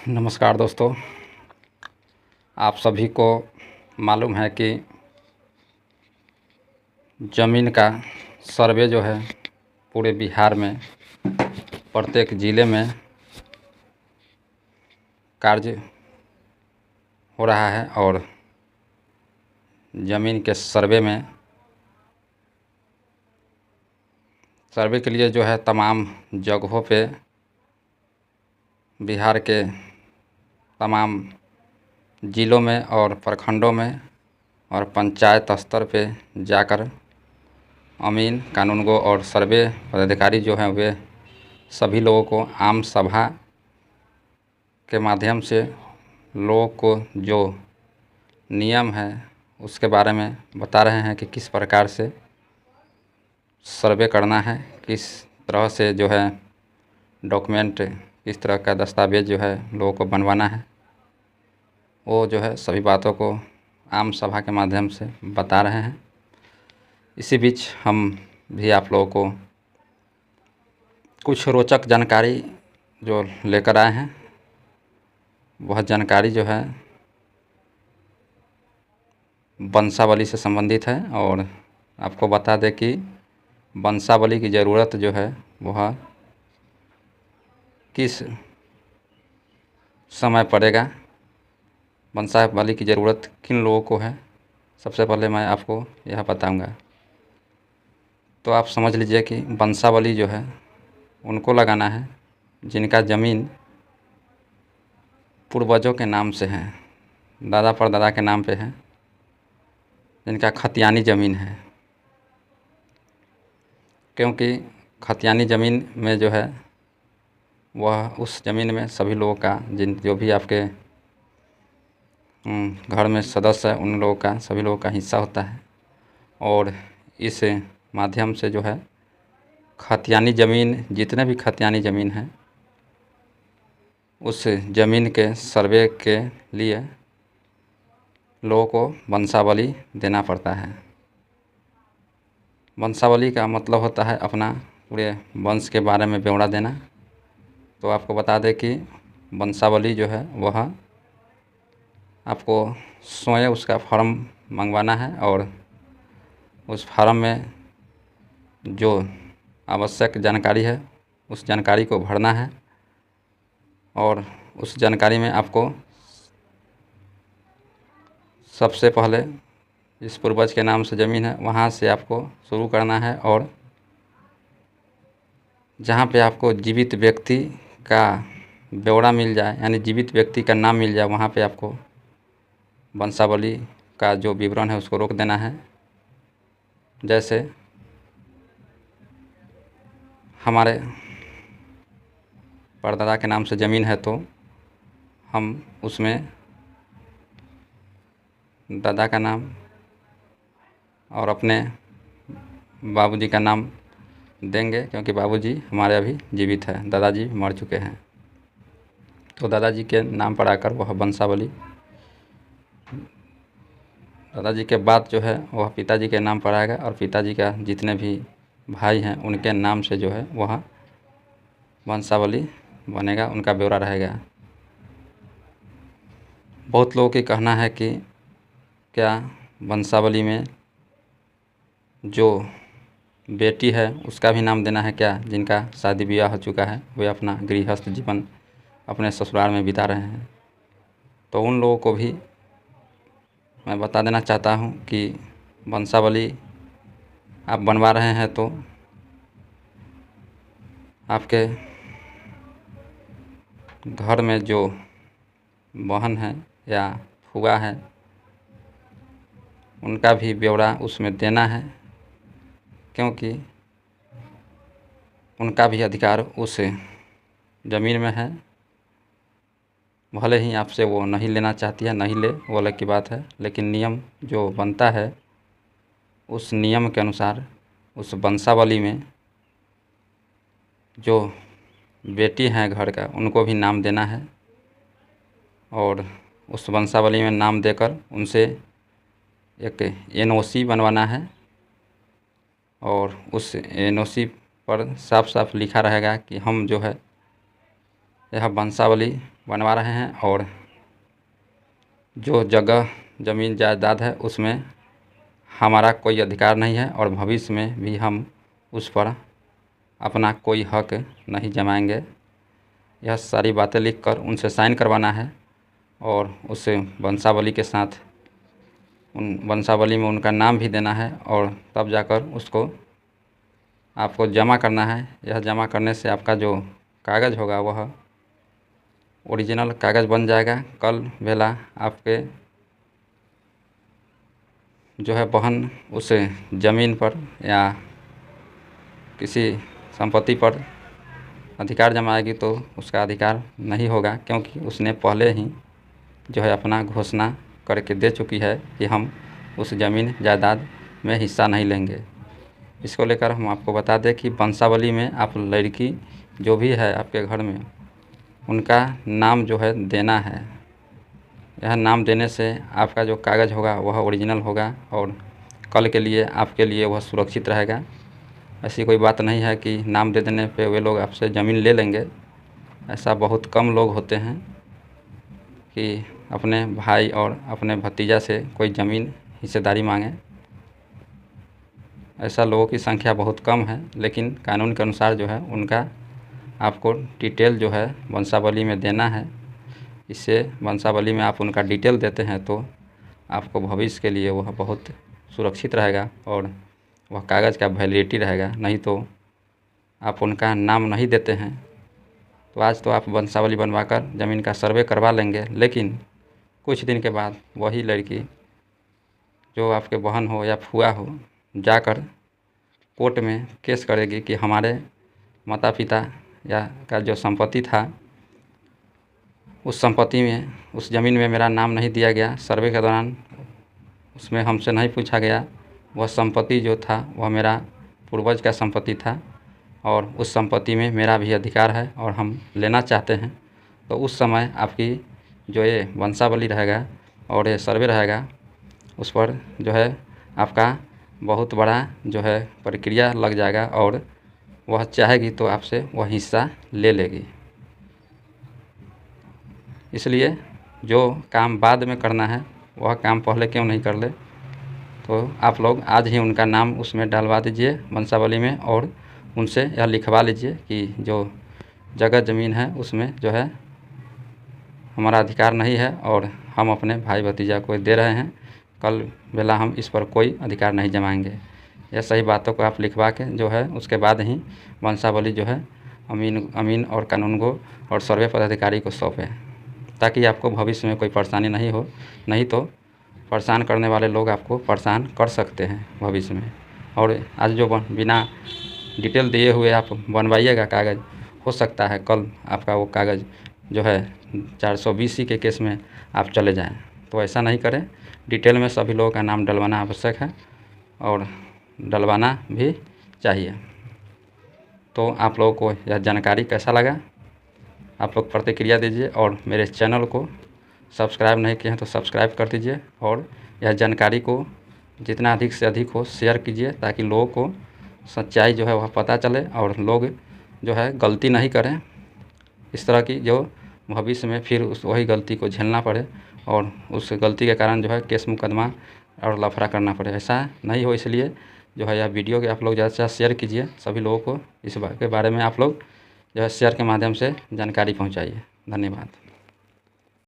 नमस्कार दोस्तों। आप सभी को मालूम है कि ज़मीन का सर्वे जो है पूरे बिहार में प्रत्येक ज़िले में कार्य हो रहा है और ज़मीन के सर्वे के लिए जो है तमाम जगहों पे बिहार के तमाम ज़िलों में और प्रखंडों में और पंचायत स्तर पे जाकर अमीन कानूनगो और सर्वे पदाधिकारी जो हैं वे सभी लोगों को आम सभा के माध्यम से लोगों को जो नियम है उसके बारे में बता रहे हैं कि किस प्रकार से सर्वे करना है, किस तरह से जो है डॉक्यूमेंट, किस तरह का दस्तावेज़ जो है लोगों को बनवाना है। वो जो है सभी बातों को आम सभा के माध्यम से बता रहे हैं। इसी बीच हम भी आप लोगों को कुछ रोचक जानकारी जो लेकर आए हैं, वह जानकारी जो है वंशावली से संबंधित है और आपको बता दें कि वंशावली की ज़रूरत जो है वह किस समय पड़ेगा, वंशावली की ज़रूरत किन लोगों को है, सबसे पहले मैं आपको यह बताऊंगा। तो आप समझ लीजिए कि वंशावली जो है उनको लगाना है जिनका ज़मीन पूर्वजों के नाम से है, दादा परदादा के नाम पे है, जिनका खतियानी ज़मीन है। क्योंकि खतियानी ज़मीन में जो है वह उस ज़मीन में सभी लोगों का जो भी आपके घर में सदस्य है उन लोगों का, सभी लोगों का हिस्सा होता है। और इस माध्यम से जो है खतियानी ज़मीन, जितने भी खतियानी ज़मीन है उस ज़मीन के सर्वे के लिए लोगों को वंशावली देना पड़ता है। वंशावली का मतलब होता है अपना पूरे वंश के बारे में ब्यौरा देना। तो आपको बता दें कि वंशावली जो है वह आपको स्वयं उसका फॉर्म मंगवाना है और उस फॉर्म में जो आवश्यक जानकारी है उस जानकारी को भरना है और उस जानकारी में आपको सबसे पहले जिस पूर्वज के नाम से ज़मीन है वहाँ से आपको शुरू करना है और जहाँ पे आपको जीवित व्यक्ति का ब्यौरा मिल जाए, यानी जीवित व्यक्ति का नाम मिल जाए, वहाँ पे आपको वंशावली का जो विवरण है उसको रोक देना है। जैसे हमारे परदादा के नाम से ज़मीन है तो हम उसमें दादा का नाम और अपने बाबूजी का नाम देंगे, क्योंकि बाबूजी हमारे अभी जीवित है, दादाजी मर चुके हैं। तो दादाजी के नाम पर आकर वह वंशावली, दादाजी के बाद जो है वह पिताजी के नाम पर आएगा और पिताजी का जितने भी भाई हैं उनके नाम से जो है वह वंशावली बनेगा, उनका ब्यौरा रहेगा। बहुत लोगों की कहना है कि क्या वंशावली में जो बेटी है उसका भी नाम देना है क्या, जिनका शादी ब्याह हो चुका है, वे अपना गृहस्थ जीवन अपने ससुराल में बिता रहे हैं। तो उन लोगों को भी मैं बता देना चाहता हूँ कि वंशावली आप बनवा रहे हैं तो आपके घर में जो बहन है या फूआ है उनका भी ब्यौरा उसमें देना है, क्योंकि उनका भी अधिकार उस ज़मीन में है। भले ही आपसे वो नहीं लेना चाहती है, नहीं ले, वो अलग की बात है, लेकिन नियम जो बनता है उस नियम के अनुसार उस वंशावली में जो बेटी हैं घर का उनको भी नाम देना है और उस वंशावली में नाम देकर उनसे एक एनओसी बनवाना है और उस एनओसी पर साफ साफ लिखा रहेगा कि हम जो है यह वंशावली बनवा रहे हैं और जो जगह ज़मीन जायदाद है उसमें हमारा कोई अधिकार नहीं है और भविष्य में भी हम उस पर अपना कोई हक नहीं जमाएंगे। यह सारी बातें लिखकर उनसे साइन करवाना है और उस वंशावली के साथ उन वंशावली में उनका नाम भी देना है और तब जाकर उसको आपको जमा करना है। यह जमा करने से आपका जो कागज़ होगा वह ओरिजिनल कागज़ बन जाएगा। कल बेला आपके जो है बहन उस ज़मीन पर या किसी संपत्ति पर अधिकार जमाएगी तो उसका अधिकार नहीं होगा, क्योंकि उसने पहले ही जो है अपना घोषणा करके दे चुकी है कि हम उस ज़मीन जायदाद में हिस्सा नहीं लेंगे। इसको लेकर हम आपको बता दें कि वंशावली में आप लड़की जो भी है आपके घर में उनका नाम जो है देना है। यह नाम देने से आपका जो कागज़ होगा वह ओरिजिनल होगा और कल के लिए आपके लिए वह सुरक्षित रहेगा। ऐसी कोई बात नहीं है कि नाम दे देने पे वे लोग आपसे ज़मीन ले लेंगे। ऐसा बहुत कम लोग होते हैं कि अपने भाई और अपने भतीजा से कोई ज़मीन हिस्सेदारी मांगे। ऐसा लोगों की संख्या बहुत कम है, लेकिन कानून के अनुसार जो है उनका आपको डिटेल जो है वंशावली में देना है। इससे वंशावली में आप उनका डिटेल देते हैं तो आपको भविष्य के लिए वह बहुत सुरक्षित रहेगा और वह कागज़ का वैलिडिटी रहेगा। नहीं तो आप उनका नाम नहीं देते हैं तो आज तो आप वंशावली बनवाकर ज़मीन का सर्वे करवा लेंगे, लेकिन कुछ दिन के बाद वही लड़की जो आपके बहन हो या फूआ हो जाकर कोर्ट में केस करेगी कि हमारे माता पिता या का जो संपत्ति था उस संपत्ति में उस ज़मीन में मेरा नाम नहीं दिया गया, सर्वे के दौरान उसमें हमसे नहीं पूछा गया, वह संपत्ति जो था वह मेरा पूर्वज का संपत्ति था और उस संपत्ति में मेरा भी अधिकार है और हम लेना चाहते हैं। तो उस समय आपकी जो ये वंशावली रहेगा और ये सर्वे रहेगा उस पर जो है आपका बहुत बड़ा जो है प्रक्रिया लग जाएगा और वह चाहेगी तो आपसे वह हिस्सा ले लेगी। इसलिए जो काम बाद में करना है वह काम पहले क्यों नहीं कर ले। तो आप लोग आज ही उनका नाम उसमें डलवा दीजिए वंशावली में और उनसे यह लिखवा लीजिए कि जो जगह ज़मीन है उसमें जो है हमारा अधिकार नहीं है और हम अपने भाई भतीजा को दे रहे हैं। कल बेला हम इस पर कोई अधिकार नहीं जमाएंगे। यह सही बातों को आप लिखवा के जो है उसके बाद ही वंशावली जो है अमीन और कानूनगो और सर्वे पदाधिकारी को सौंपें, ताकि आपको भविष्य में कोई परेशानी नहीं हो। नहीं तो परेशान करने वाले लोग आपको परेशान कर सकते हैं भविष्य में। और आज जो बिना डिटेल दिए हुए आप बनवाइएगा कागज़, हो सकता है कल आपका वो कागज़ जो है 420 के केस में आप चले जाएं। तो ऐसा नहीं करें। डिटेल में सभी लोगों का नाम डलवाना आवश्यक है और डलवाना भी चाहिए। तो आप लोगों को यह जानकारी कैसा लगा आप लोग प्रतिक्रिया दीजिए और मेरे चैनल को सब्सक्राइब नहीं किए हैं तो सब्सक्राइब कर दीजिए और यह जानकारी को जितना अधिक से अधिक हो शेयर कीजिए, ताकि लोगों को सच्चाई जो है वह पता चले और लोग जो है गलती नहीं करें इस तरह की, जो भविष्य में फिर उस वही गलती को झेलना पड़े और उस गलती के कारण जो है केस मुकदमा और लफड़ा करना पड़े। ऐसा नहीं हो, इसलिए जो है यह वीडियो के आप लोग ज़्यादा से ज़्यादा शेयर कीजिए। सभी लोगों को इस के बारे में आप लोग जो है शेयर के माध्यम से जानकारी पहुंचाइए। धन्यवाद।